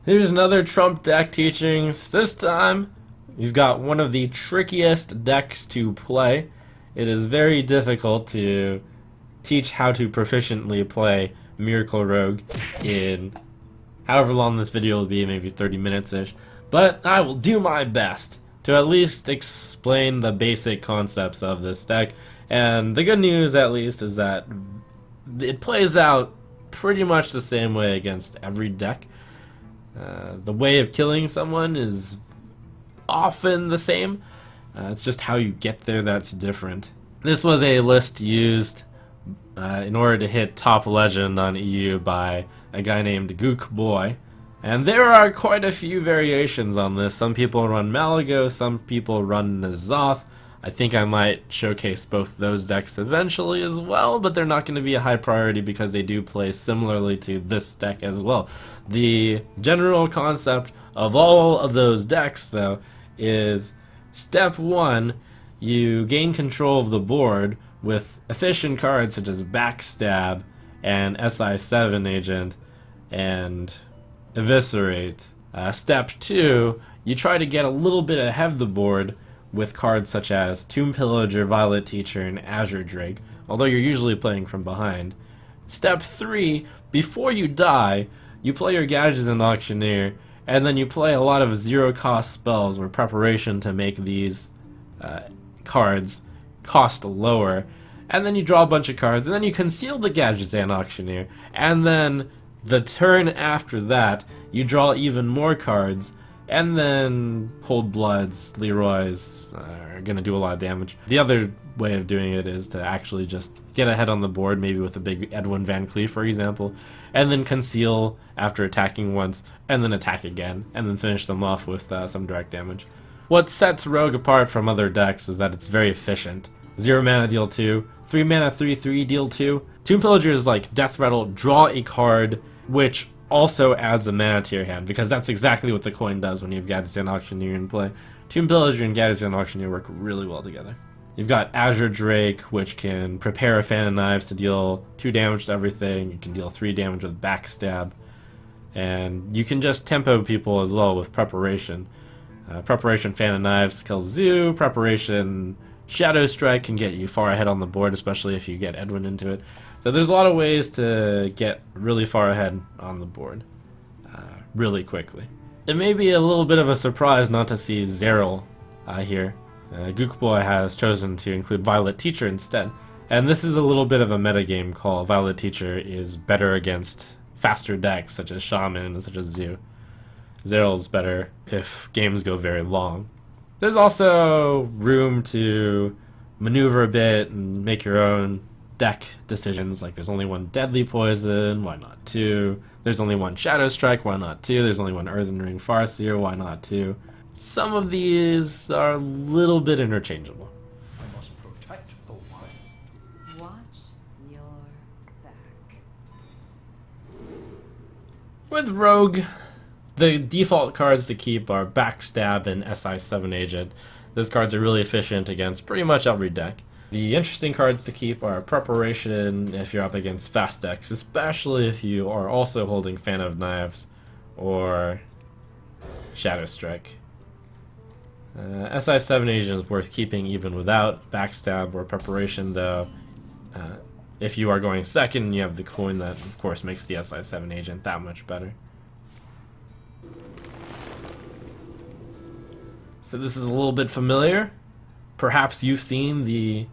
Here's another Trump deck teachings. This time, you've got one of the trickiest decks to play. It is very difficult to teach how to proficiently play Miracle Rogue in however long this video will be, maybe 30 minutes-ish. But I will do my best to at least explain the basic concepts of this deck. And the good news, at least, is that it plays out pretty much the same way against every deck. The way of killing someone is often the same. It's just how you get there that's different. This was a list used in order to hit top legend on EU by a guy named gul'dan. And there are quite a few variations on this. Some people run Malago, some people run N'Zoth. I think I might showcase both those decks eventually as well, but they're not going to be a high priority because they do play similarly to this deck as well. The general concept of all of those decks, though, is step 1, you gain control of the board with efficient cards such as Backstab and SI7 Agent and Eviscerate. Step 2, you try to get a little bit ahead of the board with cards such as Tomb Pillager, Violet Teacher, and Azure Drake, although you're usually playing from behind. Step 3, before you die, you play your Gul'dan Auctioneer, and then you play a lot of zero-cost spells or preparation to make these cards cost lower, and then you draw a bunch of cards, and then you conceal the Gul'dan Auctioneer, and then the turn after that, you draw even more cards, and then Cold Bloods, Leroy's are going to do a lot of damage. The other way of doing it is to actually just get ahead on the board, maybe with a big Edwin Van Cleef, for example, and then conceal after attacking once, and then attack again, and then finish them off with some direct damage. What sets Rogue apart from other decks is that it's very efficient. 0 mana deal 2, 3 mana 3/3 deal 2. Tomb Pillager is like Death Rattle, draw a card, which also adds a mana to your hand, because that's exactly what the coin does when you have Gul'dan Auctioneer in play. Tomb Pillager and Gul'dan Auctioneer work really well together. You've got Azure Drake, which can prepare a Fan of Knives to deal 2 damage to everything. You can deal 3 damage with Backstab. And you can just tempo people as well with Preparation. Preparation Fan of Knives kills Zoo. Preparation Shadow Strike can get you far ahead on the board, especially if you get Edwin into it. So there's a lot of ways to get really far ahead on the board really quickly. It may be a little bit of a surprise not to see Zeril here. Gookboy has chosen to include Violet Teacher instead. And this is a little bit of a metagame call. Violet Teacher is better against faster decks such as Shaman and such as Zoo. Zeril's better if games go very long. There's also room to maneuver a bit and make your own deck decisions, like there's only 1 Deadly Poison, why not 2? There's only 1 Shadow Strike, why not 2? There's only 1 Earthen Ring Farseer, why not 2? Some of these are a little bit interchangeable. I must protect the wild. Watch your back. With Rogue, the default cards to keep are Backstab and SI7 Agent. Those cards are really efficient against pretty much every deck. The interesting cards to keep are Preparation if you're up against fast decks, especially if you are also holding Fan of Knives or Shadow Strike. SI7 Agent is worth keeping even without Backstab or Preparation, though. If you are going second, you have the coin that, of course, makes the SI7 Agent that much better. So this is a little bit familiar. Perhaps you've seen the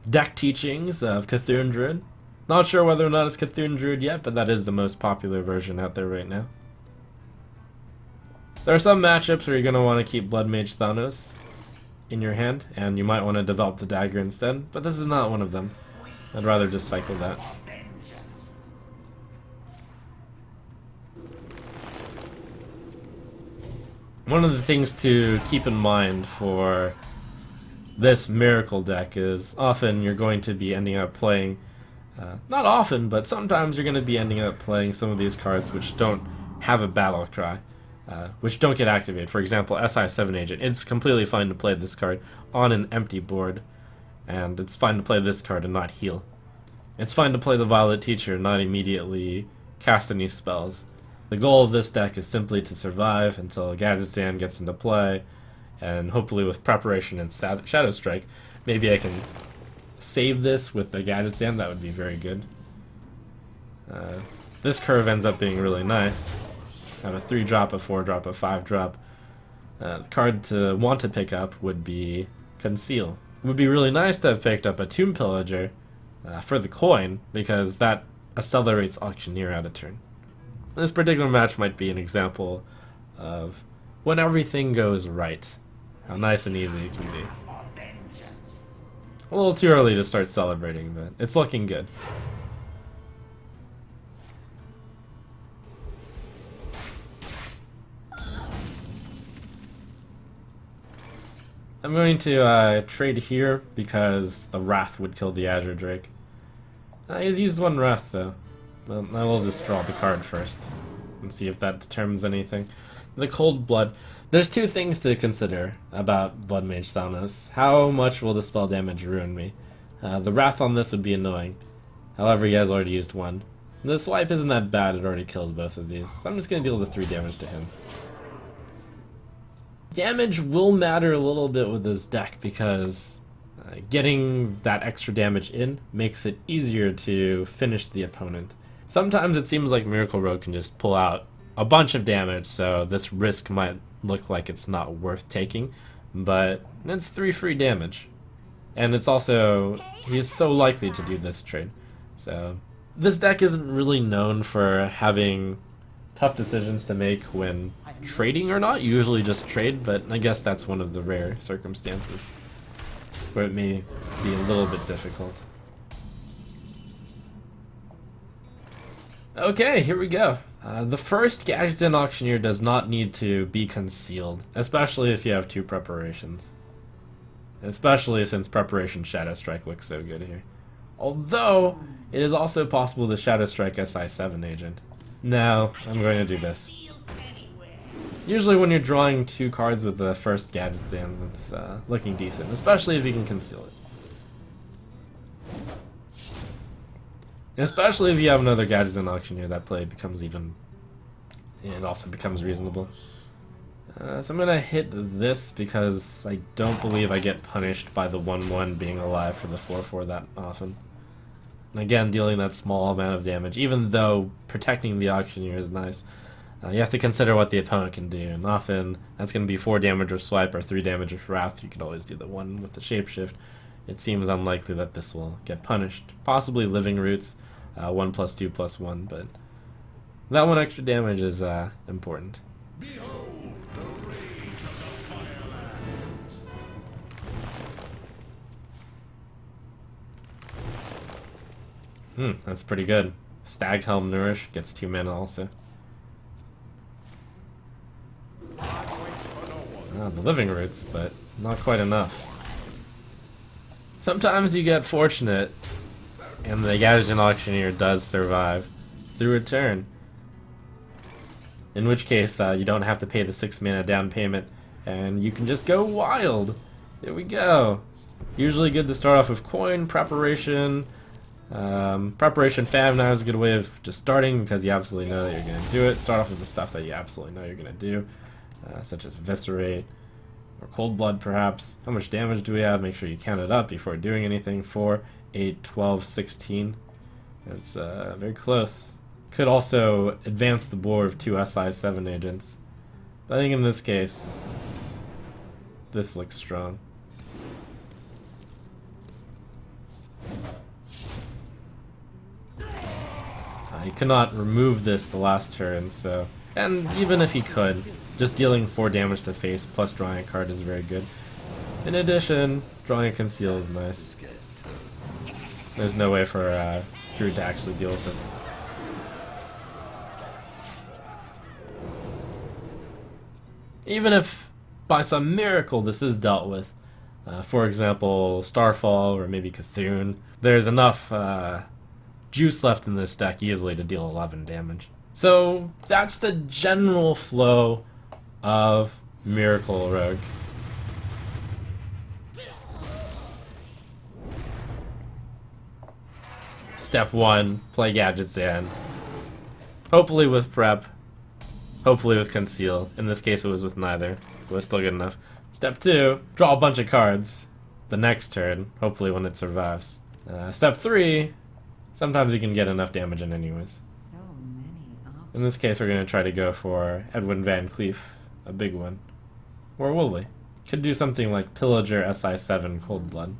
deck teachings of Cthulhu Druid. Not sure whether or not it's Cthulhu Druid yet, but that is the most popular version out there right now. There are some matchups where you're going to want to keep Blood Mage Thanos in your hand, and you might want to develop the dagger instead, but this is not one of them. I'd rather just cycle that. One of the things to keep in mind for this Miracle deck is often you're going to be ending up playing, not often, but sometimes you're going to be ending up playing some of these cards which don't have a battle cry, which don't get activated. For example, SI7 Agent. It's completely fine to play this card on an empty board, and it's fine to play this card and not heal. It's fine to play the Violet Teacher and not immediately cast any spells. The goal of this deck is simply to survive until gul'dan gets into play, and hopefully with preparation and Shadow Strike, maybe I can save this with the gul'dan. That would be very good. This curve ends up being really nice. I have a 3-drop, a 4-drop, a 5-drop. The card to want to pick up would be Conceal. It would be really nice to have picked up a Tomb Pillager for the coin, because that accelerates Auctioneer out of turn. This particular match might be an example of when everything goes right, how nice and easy it can be. A little too early to start celebrating, but it's looking good. I'm going to trade here because the Wrath would kill the Azure Drake. He's used one Wrath though. Well, I will just draw the card first and see if that determines anything. The Cold Blood. There's two things to consider about Blood Mage Thanos. How much will the spell damage ruin me? The Wrath on this would be annoying. However, he has already used one. The swipe isn't that bad, it already kills both of these. So I'm just going to deal the 3 damage to him. Damage will matter a little bit with this deck because getting that extra damage in makes it easier to finish the opponent. Sometimes it seems like Miracle Rogue can just pull out a bunch of damage, so this risk might look like it's not worth taking, but it's 3 free damage. And it's also, he's so likely to do this trade. So this deck isn't really known for having tough decisions to make when trading or not. You usually just trade, but I guess that's one of the rare circumstances where it may be a little bit difficult. Okay, here we go. The first gul'dan Auctioneer does not need to be concealed, especially if you have 2 preparations. Especially since Preparation Shadow Strike looks so good here. Although, it is also possible to Shadow Strike SI7 agent. No, I'm going to do this. Usually when you're drawing 2 cards with the first gul'dan, it's looking decent, especially if you can conceal it. Especially if you have another gul'dan Auctioneer, that play becomes even... it also becomes reasonable. So I'm gonna hit this because I don't believe I get punished by the 1/1 being alive for the 4/4 that often. And again, dealing that small amount of damage, even though protecting the Auctioneer is nice, you have to consider what the opponent can do, and often that's going to be 4 damage with Swipe or 3 damage with Wrath. You could always do the 1 with the Shapeshift. It seems unlikely that this will get punished. Possibly Living Roots, 1+2+1, but that 1 extra damage is important. That's pretty good. Staghelm Nourish gets 2 mana also. The Living Roots, but not quite enough. Sometimes you get fortunate, and the gul'dan Auctioneer does survive through a turn. In which case, you don't have to pay the 6 mana down payment, and you can just go wild. There we go. Usually good to start off with Coin, Preparation. Preparation Fab now is a good way of just starting because you absolutely know that you're going to do it. Start off with the stuff that you absolutely know you're going to do, such as Eviscerate or Cold Blood perhaps. How much damage do we have? Make sure you count it up before doing anything. 4, 8, 12, 16. It's very close. Could also advance the board of 2 SI7 agents. But I think in this case, this looks strong. He cannot remove this the last turn, so... and even if he could, just dealing 4 damage to face plus drawing a card is very good. In addition, drawing a Conceal is nice. There's no way for Drew to actually deal with this. Even if, by some miracle, this is dealt with, for example, Starfall or maybe Cthulhu, there's enough juice left in this deck easily to deal 11 damage. So that's the general flow of Miracle Rogue. Step 1, play gul'dan. Hopefully with prep, hopefully with Conceal. In this case it was with neither. It was still good enough. Step 2, draw a bunch of cards the next turn, hopefully when it survives. Step 3, sometimes you can get enough damage in anyways. So many options. In this case we're going to try to go for Edwin Van Cleef, a big one. Or will we? Could do something like Pillager SI7 Cold Blood,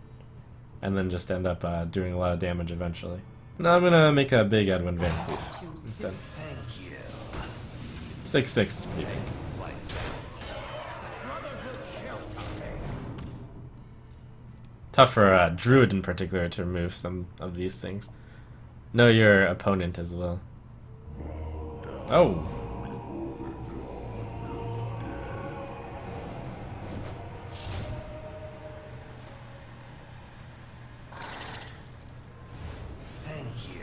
and then just end up doing a lot of damage eventually. No, I'm gonna make a big Edwin Van Cleef instead. Thank you. 6/6 is pretty big. Tough for Druid in particular to remove some of these things. Know your opponent as well. Oh! Thank you.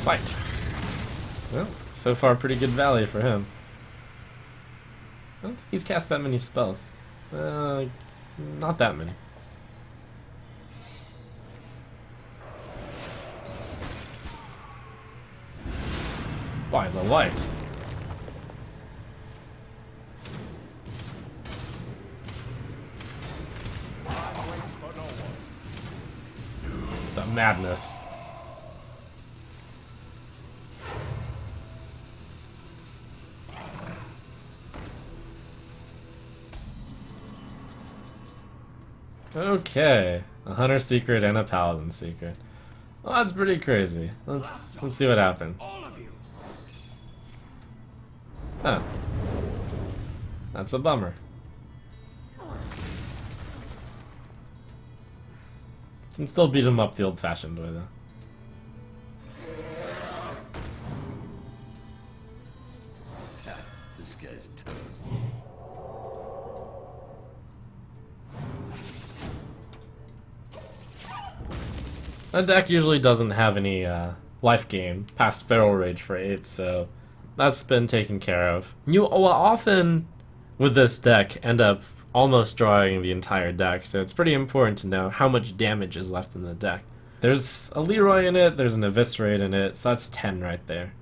Fight! Well, so far pretty good value for him. I don't think he's cast that many spells. Not that many. By the light. The madness. Okay, a Hunter Secret and a Paladin Secret. Well, that's pretty crazy. Let's see what happens. All of you. Huh. That's a bummer. Can still beat him up the old-fashioned way, though. This guy's toast. That deck usually doesn't have any life gain past Feral Rage for 8, so that's been taken care of. You will often, with this deck, end up almost drawing the entire deck, so it's pretty important to know how much damage is left in the deck. There's a Leroy in it, there's an Eviscerate in it, so that's 10 right there.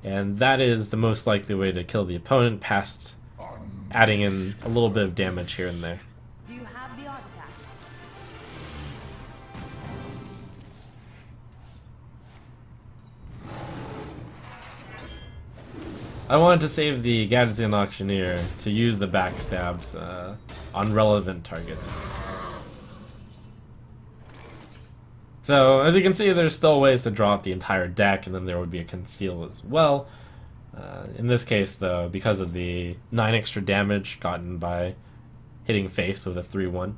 And that is the most likely way to kill the opponent, past adding in a little bit of damage here and there. Do you have the artifact? I wanted to save the Gul'dan Auctioneer to use the backstabs on relevant targets. So, as you can see, there's still ways to draw out the entire deck, and then there would be a Conceal as well. In this case, though, because of the 9 extra damage gotten by hitting face with a 3/1,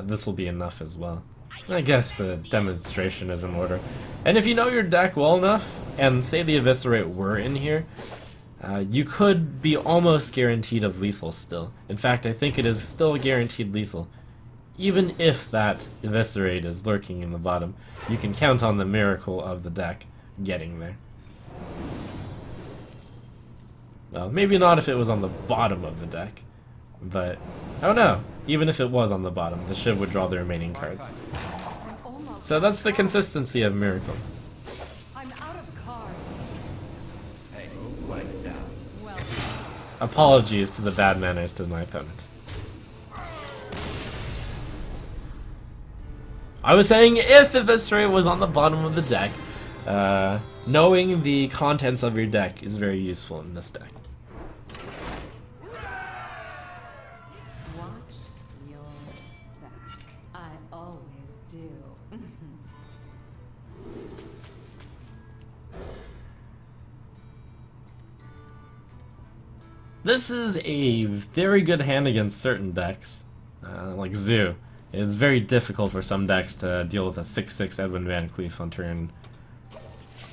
this will be enough as well. I guess the demonstration is in order. And if you know your deck well enough, and say the Eviscerate were in here, you could be almost guaranteed of lethal still. In fact, I think it is still guaranteed lethal. Even if that Eviscerate is lurking in the bottom, you can count on the miracle of the deck getting there. Well, maybe not if it was on the bottom of the deck, but I don't know. Even if it was on the bottom, the Shiv would draw the remaining cards. I'm almost. So that's the consistency of Miracle. I'm out of cards. Hey, lights out. Well, Apologies to the bad manners to my opponent. I was saying if Eviscerate was on the bottom of the deck, knowing the contents of your deck is very useful in this deck. watch your back. I always do. This is a very good hand against certain decks, like Zoo. It's very difficult for some decks to deal with a 6/6 Edwin Van Cleef on turn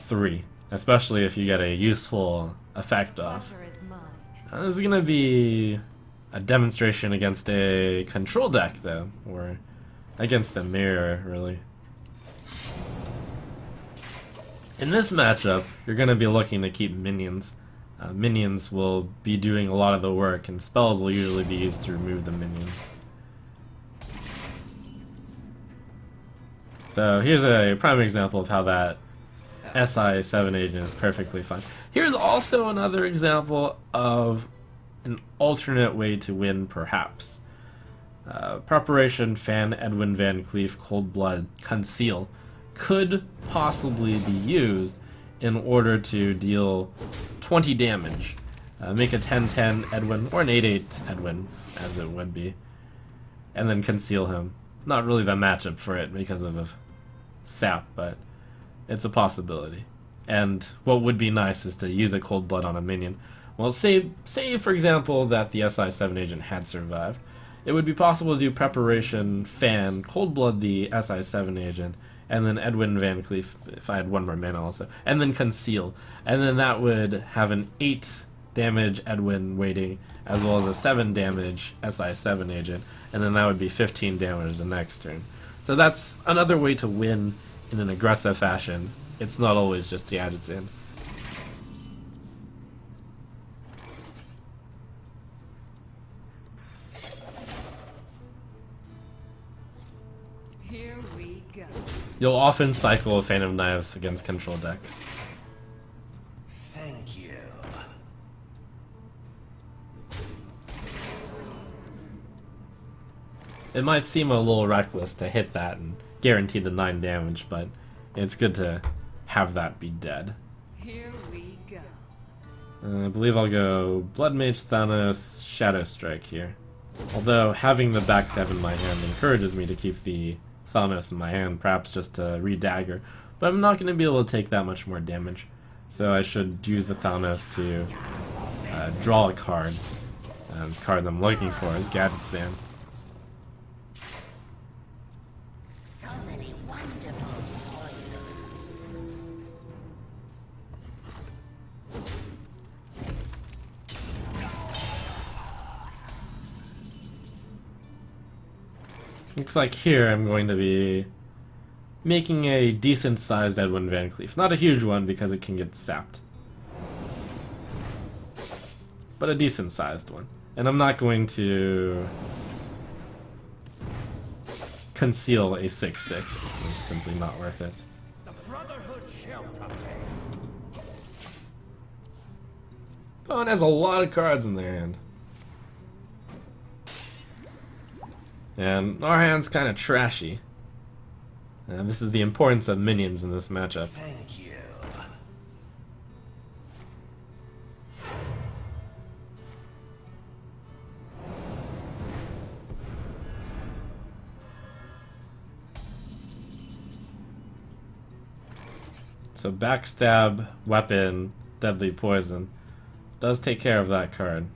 3, especially if you get a useful effect off. Pleasure is mine. This is going to be a demonstration against a control deck, though, or against a mirror, really. In this matchup, you're going to be looking to keep minions. Minions will be doing a lot of the work, and spells will usually be used to remove the minions. So here's a prime example of how that SI7 agent is perfectly fine. Here's also another example of an alternate way to win, perhaps. Preparation, Fan, Edwin Van Cleef, Cold Blood, Conceal could possibly be used in order to deal 20 damage. Make a 10-10 Edwin, or an 8-8 Edwin, as it would be, and then conceal him. Not really the matchup for it because of a sap, but it's a possibility. And what would be nice is to use a Cold Blood on a minion. Well, say for example that the SI7 agent had survived. It would be possible to do Preparation, Fan, Cold Blood the SI7 agent, and then Edwin Van Cleef, if I had one more mana also, and then Conceal. And then that would have an 8 damage Edwin waiting, as well as a 7 damage SI7 agent, and then that would be 15 damage the next turn. So that's another way to win in an aggressive fashion. It's not always just gadgets in. Here we go. You'll often cycle a Fan of Knives against control decks. Thank you. It might seem a little reckless to hit that and guarantee the 9 damage, but it's good to have that be dead. Here we go. I believe I'll go Blood Mage, Thanos, Shadow Strike here. Although having the backstab in my hand encourages me to keep the Thanos in my hand, perhaps just to re-dagger, but I'm not going to be able to take that much more damage. So I should use the Thanos to draw a card. And the card I'm looking for is gul'dan. So many wonderful poisons. Looks like here I'm going to be making a decent sized Edwin Van Cleef. Not a huge one because it can get sapped, but a decent sized one. And I'm not going to conceal a 6/6. It's simply not worth it. The Brotherhood shall prevail. Opponent has a lot of cards in their hand. And our hand's kind of trashy. And this is the importance of minions in this matchup. Thank you. So backstab, weapon, deadly poison does take care of that card.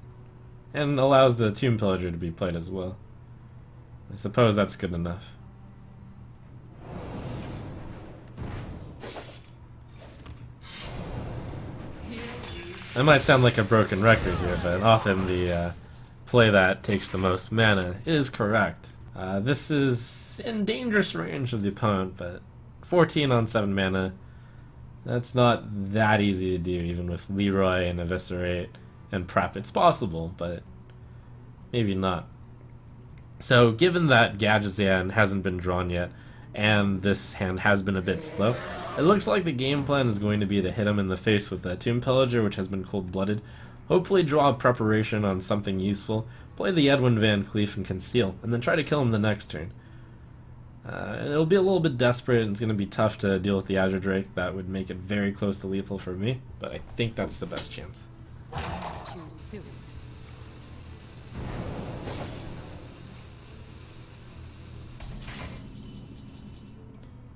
And allows the Tomb Pillager to be played as well. I suppose that's good enough. I might sound like a broken record here, but often the play that takes the most mana is correct. This is in dangerous range of the opponent, but 14 on 7 mana, that's not that easy to do, even with Leroy and Eviscerate and Prep. It's possible, but maybe not. So, given that gul'dan hasn't been drawn yet, and this hand has been a bit slow, it looks like the game plan is going to be to hit him in the face with the Tomb Pillager, which has been cold-blooded, hopefully draw a preparation on something useful, play the Edwin Van Cleef and Conceal, and then try to kill him the next turn. It'll be a little bit desperate, and it's going to be tough to deal with the Azure Drake. That would make it very close to lethal for me, but I think that's the best chance. Too soon.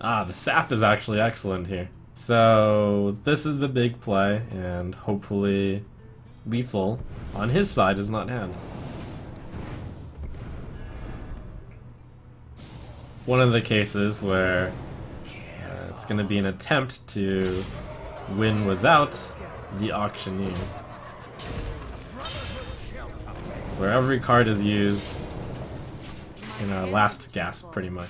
Ah, the sap is actually excellent here. So, this is the big play, and hopefully lethal on his side is not had. One of the cases where it's going to be an attempt to win without the Auctioneer, where every card is used in our last gasp, pretty much.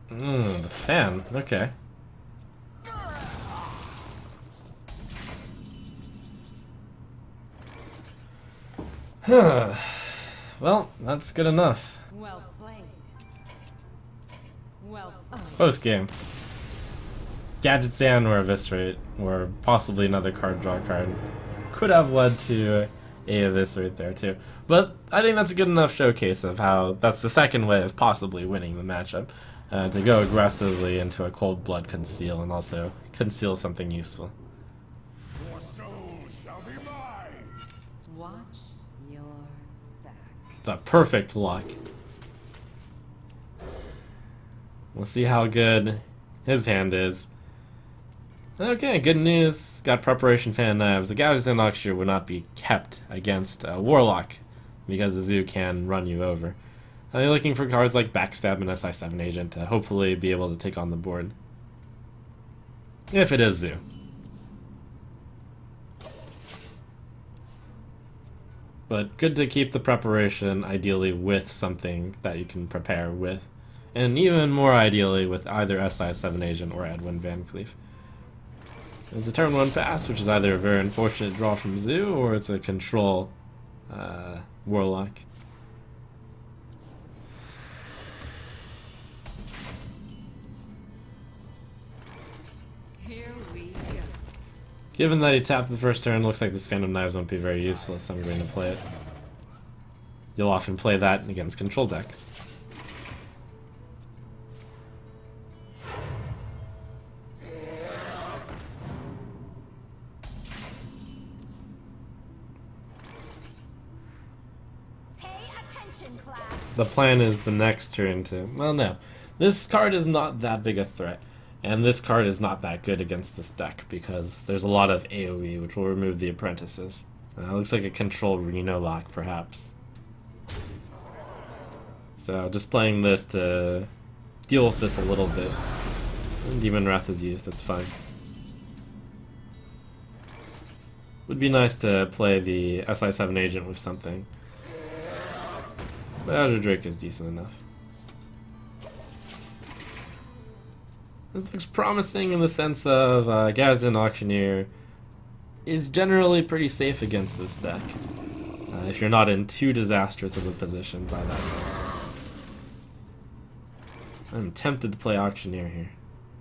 The fan, okay. Well, that's good enough. Well played. Well played. Post game. Gadgetzan or Eviscerate, or possibly another card draw card, could have led to a Eviscerate there too. But I think that's a good enough showcase of how that's the second way of possibly winning the matchup. To go aggressively into a Cold Blood Conceal and also conceal something useful. Your soul shall be mine. Watch your back. The perfect luck. We'll see how good his hand is. Okay, good news. Got Preparation Fan Knives. The Gadgetzan Auctioneer would not be kept against Warlock because the Zoo can run you over. You're looking for cards like Backstab and SI7 Agent to hopefully be able to take on the board. If it is Zoo. But good to keep the preparation, ideally with something that you can prepare with. And even more ideally with either SI7 Agent or Edwin Van Cleef. It's a turn 1 pass, which is either a very unfortunate draw from Zoo or it's a control Warlock. Here we go. Given that he tapped the first turn, looks like this Phantom Knives won't be very useful, so I'm going to play it. You'll often play that against control decks. Pay attention, class. The plan is the next turn to... Well, no. This card is not that big a threat. And this card is not that good against this deck because there's a lot of AoE, which will remove the apprentices. Looks like a control Reno lock, perhaps. So just playing this to deal with this a little bit. Demon Wrath is used, that's fine. Would be nice to play the SI7 Agent with something. But Azure Drake is decent enough. This looks promising in the sense of Gadgetzan Auctioneer is generally pretty safe against this deck. If you're not in too disastrous of a position by that time. I'm tempted to play Auctioneer here.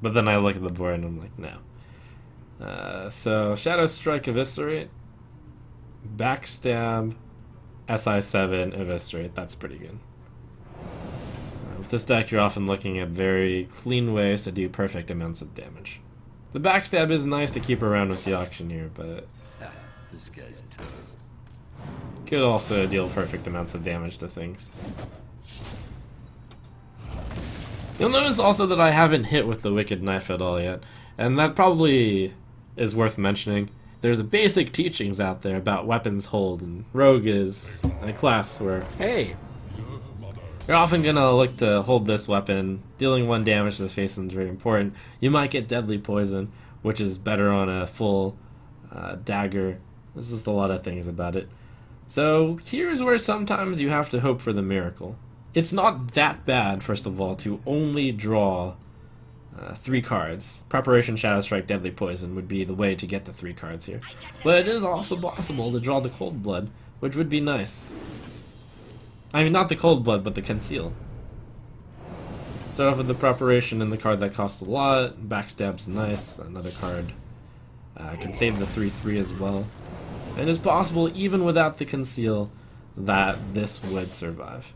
But then I look at the board and I'm like, no. So Shadow Strike, Eviscerate, Backstab, SI7, Eviscerate. That's pretty good. With this deck, you're often looking at very clean ways to do perfect amounts of damage. The Backstab is nice to keep around with the Auctioneer, but This guy's toast. could also deal perfect amounts of damage to things. You'll notice also that I haven't hit with the Wicked Knife at all yet, and that probably is worth mentioning. There's basic teachings out there about weapons hold, and Rogue is a class where, hey, you're often gonna look to hold this weapon. Dealing 1 damage to the face is very important. You might get Deadly Poison, which is better on a full dagger. There's just a lot of things about it. So here's where sometimes you have to hope for the miracle. It's not that bad, first of all, to only draw 3 cards. Preparation, Shadow Strike, Deadly Poison would be the way to get the 3 cards here. But it is also possible to draw the Cold Blood, which would be nice. I mean, not the Cold Blood, but the Conceal. Start off with the Preparation and the card that costs a lot. Backstab's nice. Another card can save the 3/3 as well. And it's possible, even without the Conceal, that this would survive.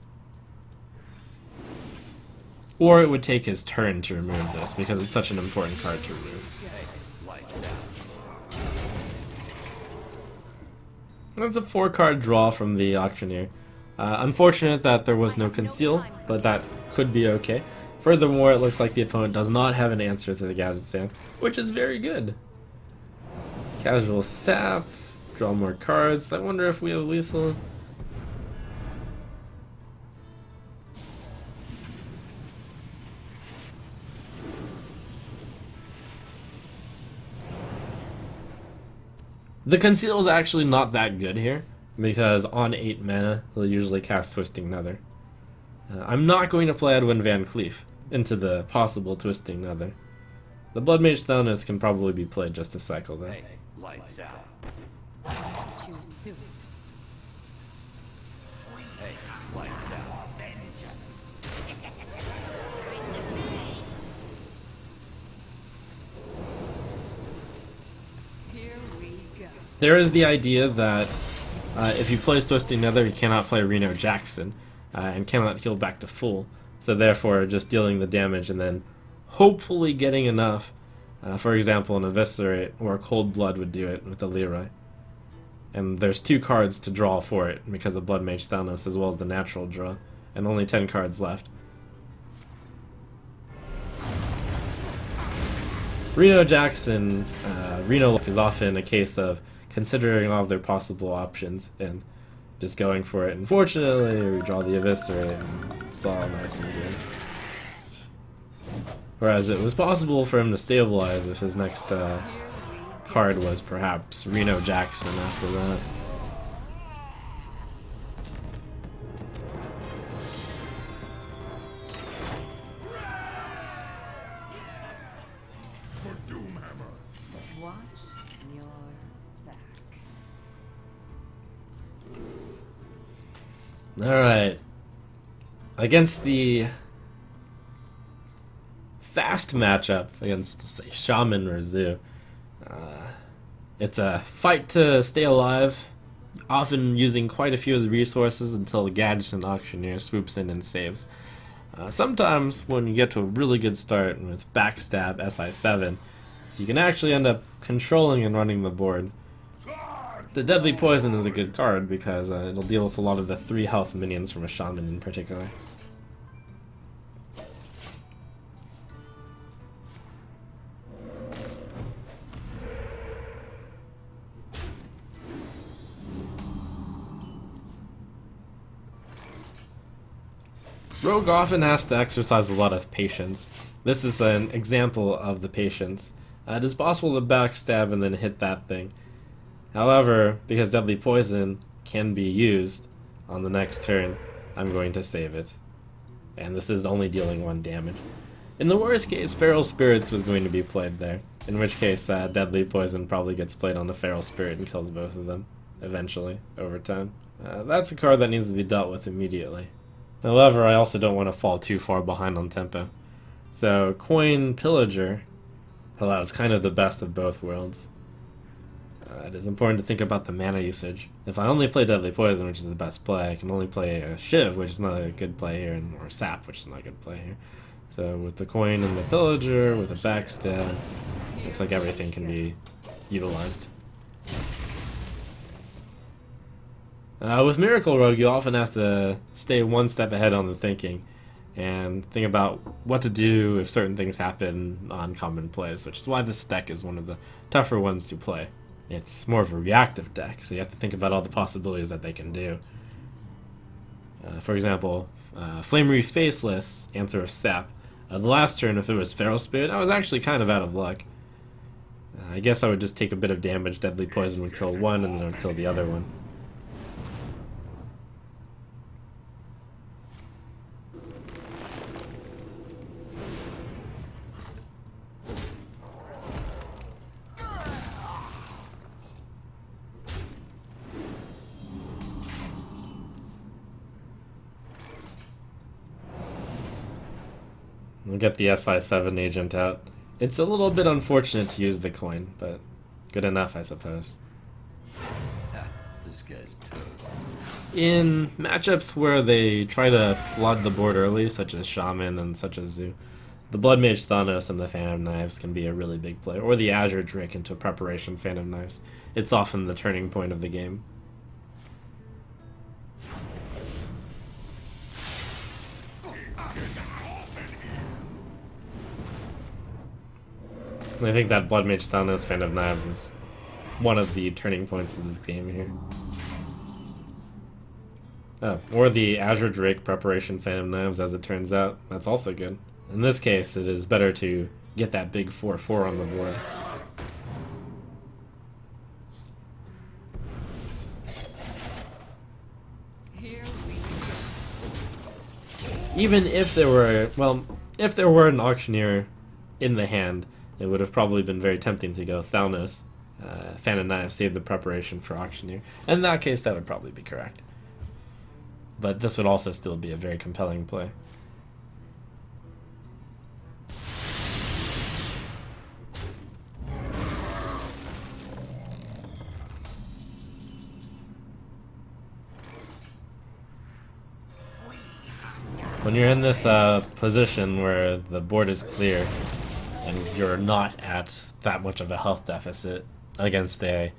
Or it would take his turn to remove this, because it's such an important card to remove. Lights out. That's a 4-card draw from the Auctioneer. Unfortunate that there was no Conceal, but that could be okay. Furthermore, it looks like the opponent does not have an answer to the Gadgetzan, which is very good. Casual Sap, draw more cards. I wonder if we have lethal. The Conceal is actually not that good here, because on 8 mana, he'll usually cast Twisting Nether. I'm not going to play Edwin Van Cleef into the possible Twisting Nether. The Blood Mage Thanatos can probably be played just to cycle that. Hey, lights out. Too soon. Here we go. There is the idea that if you play Twisting Nether, you cannot play Reno Jackson and cannot heal back to full. So therefore, just dealing the damage and then hopefully getting enough. For example, an Eviscerate or Cold Blood would do it with the Leroy. And there's 2 cards to draw for it because of Blood Mage Thanos as well as the natural draw. And only 10 cards left. Reno Jackson, Reno is often a case of considering all of their possible options and just going for it. Unfortunately, we draw the Eviscerate and it's all nice and good. Whereas it was possible for him to stabilize if his next card was perhaps Reno Jackson after that. For Doomhammer. Watch your back. Alright. Against the fast matchup against, say, Shaman or Zoo. It's a fight to stay alive, often using quite a few of the resources until the Gadget and Auctioneer swoops in and saves. Sometimes when you get to a really good start with Backstab SI7, you can actually end up controlling and running the board. The Deadly Poison is a good card because it'll deal with a lot of the 3 health minions from a Shaman in particular. Rogue often has to exercise a lot of patience. This is an example of the patience. It is possible to backstab and then hit that thing. However, because Deadly Poison can be used on the next turn, I'm going to save it. And this is only dealing 1 damage. In the worst case, Feral Spirits was going to be played there, in which case Deadly Poison probably gets played on the Feral Spirit and kills both of them, eventually, over time. That's a card that needs to be dealt with immediately. However, I also don't want to fall too far behind on tempo. So, Coin Pillager allows kind of the best of both worlds. It is important to think about the mana usage. If I only play Deadly Poison, which is the best play, I can only play a Shiv, which is not a good play here, or Sap, which is not a good play here. So with the Coin and the Pillager, with the Backstab, looks like everything can be utilized. With Miracle Rogue, you often have to stay 1 step ahead on the thinking and think about what to do if certain things happen on common plays, which is why this deck is one of the tougher ones to play. It's more of a reactive deck, so you have to think about all the possibilities that they can do. For example, Flame Reef Faceless, Answer of Sap. The last turn, if it was Feral Spirit, I was actually kind of out of luck. I guess I would just take a bit of damage, Deadly Poison would kill one, and then it would kill the other one. We'll get the SI7 agent out. It's a little bit unfortunate to use the coin, but good enough, I suppose. This guy's toast. In matchups where they try to flood the board early, such as Shaman and such as Zoo, the Blood Mage Thanos and the Phantom Knives can be a really big play, or the Azure Drake into Preparation Phantom Knives. It's often the turning point of the game. And I think that Blood Mage Thanos Phantom Knives is one of the turning points of this game here. Oh, or the Azure Drake Preparation Phantom Knives, as it turns out. That's also good. In this case, it is better to get that big 4/4 on the board. Here we go. Even if there were, well, if there were an Auctioneer in the hand, it would have probably been very tempting to go Thanos, Phantom Knives, save the preparation for Auctioneer. In that case, that would probably be correct. but this would also still be a very compelling play. When you're in this position where the board is clear and you're not at that much of a health deficit against a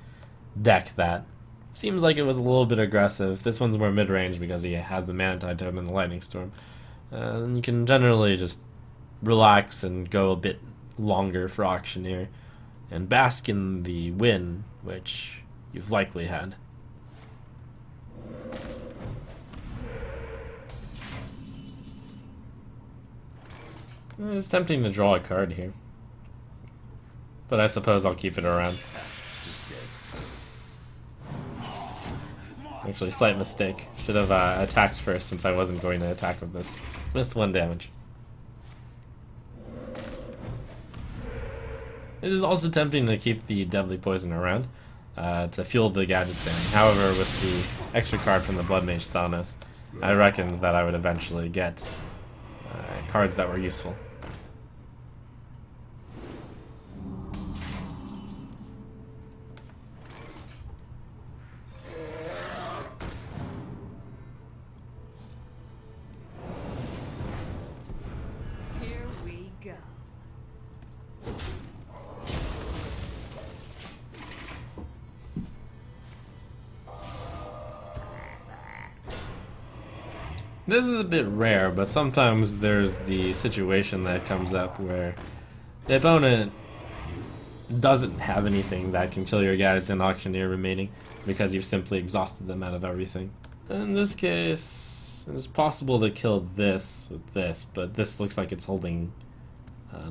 deck that seems like it was a little bit aggressive. This one's more mid-range because he has the Mana Tide Totem and the Lightning Storm. And you can generally just relax and go a bit longer for Auctioneer and bask in the win, which you've likely had. It's tempting to draw a card here, but I suppose I'll keep it around. Actually, slight mistake. Should have attacked first since I wasn't going to attack with this. Missed 1 damage. It is also tempting to keep the Deadly Poison around to fuel the Gadget Sand. However, with the extra card from the Blood Mage Thanos, I reckon that I would eventually get cards that were useful. Here we go. This is a bit rare, but sometimes there's the situation that comes up where the opponent doesn't have anything that can kill your guys in Auctioneer remaining because you've simply exhausted them out of everything. In this case, it's possible to kill this with this, but this looks like it's holding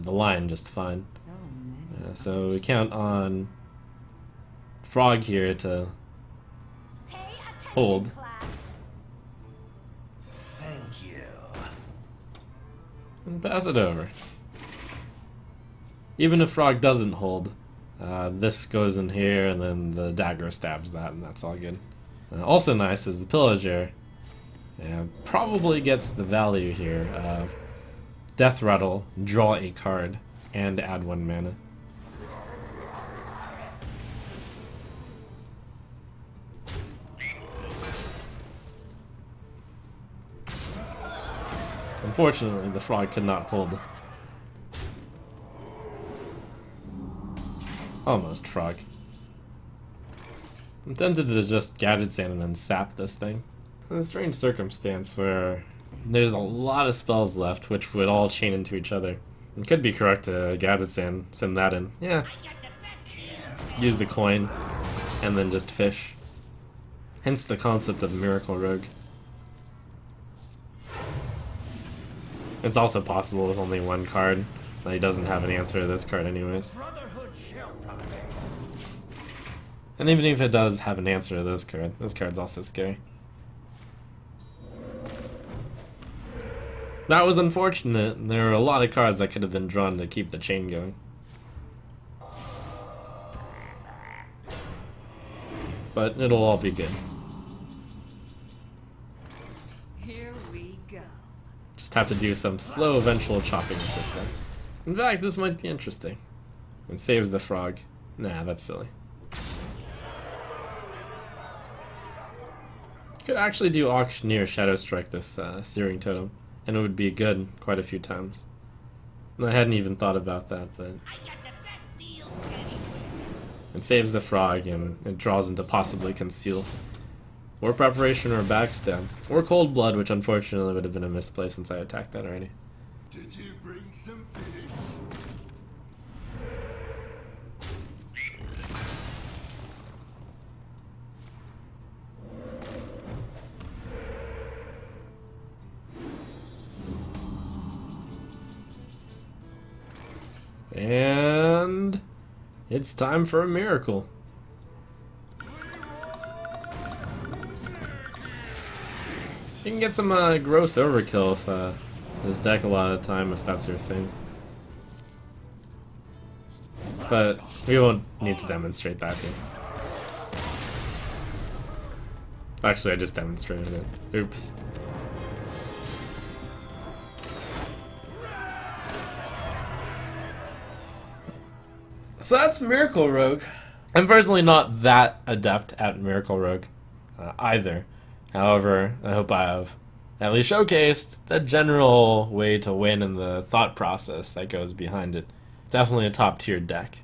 the line just fine. So many. So we count on Frog here to Pay attention, hold. class. Thank you. And pass it over. Even if Frog doesn't hold, this goes in here and then the dagger stabs that, and that's all good. Also nice is the Pillager probably gets the value here of Death Rattle, draw a card, and add 1 mana. Unfortunately, the Frog could not hold. Almost, Frog. I'm tempted to just Gadget Sand and then sap this thing. It's a strange circumstance where there's a lot of spells left, which would all chain into each other. It could be correct to Gadget Sand, send that in. Yeah. Use the coin, and then just fish. Hence the concept of Miracle Rogue. It's also possible with only 1 card that he doesn't have an answer to this card anyways. Brotherhood shall prevail. And even if it does have an answer to this card's also scary. That was unfortunate. There are a lot of cards that could have been drawn to keep the chain going. But it'll all be good. Here we go. Just have to do some slow eventual chopping with this guy. In fact, this might be interesting. It saves the Frog. Nah, that's silly. Could actually do Auctioneer Shadow Strike this Searing Totem, and it would be good quite a few times. And I hadn't even thought about that, but it saves the Frog and it draws into possibly Conceal. Or Preparation or Backstab. Or Cold Blood, which unfortunately would have been a misplay since I attacked that already. Did you bring some fish? And it's time for a miracle. You can get some gross overkill with this deck a lot of the time if that's your thing. But we won't need to demonstrate that here. Actually, I just demonstrated it. Oops. So that's Miracle Rogue. I'm personally not that adept at Miracle Rogue either. However, I hope I have at least showcased the general way to win and the thought process that goes behind it. Definitely a top tier deck.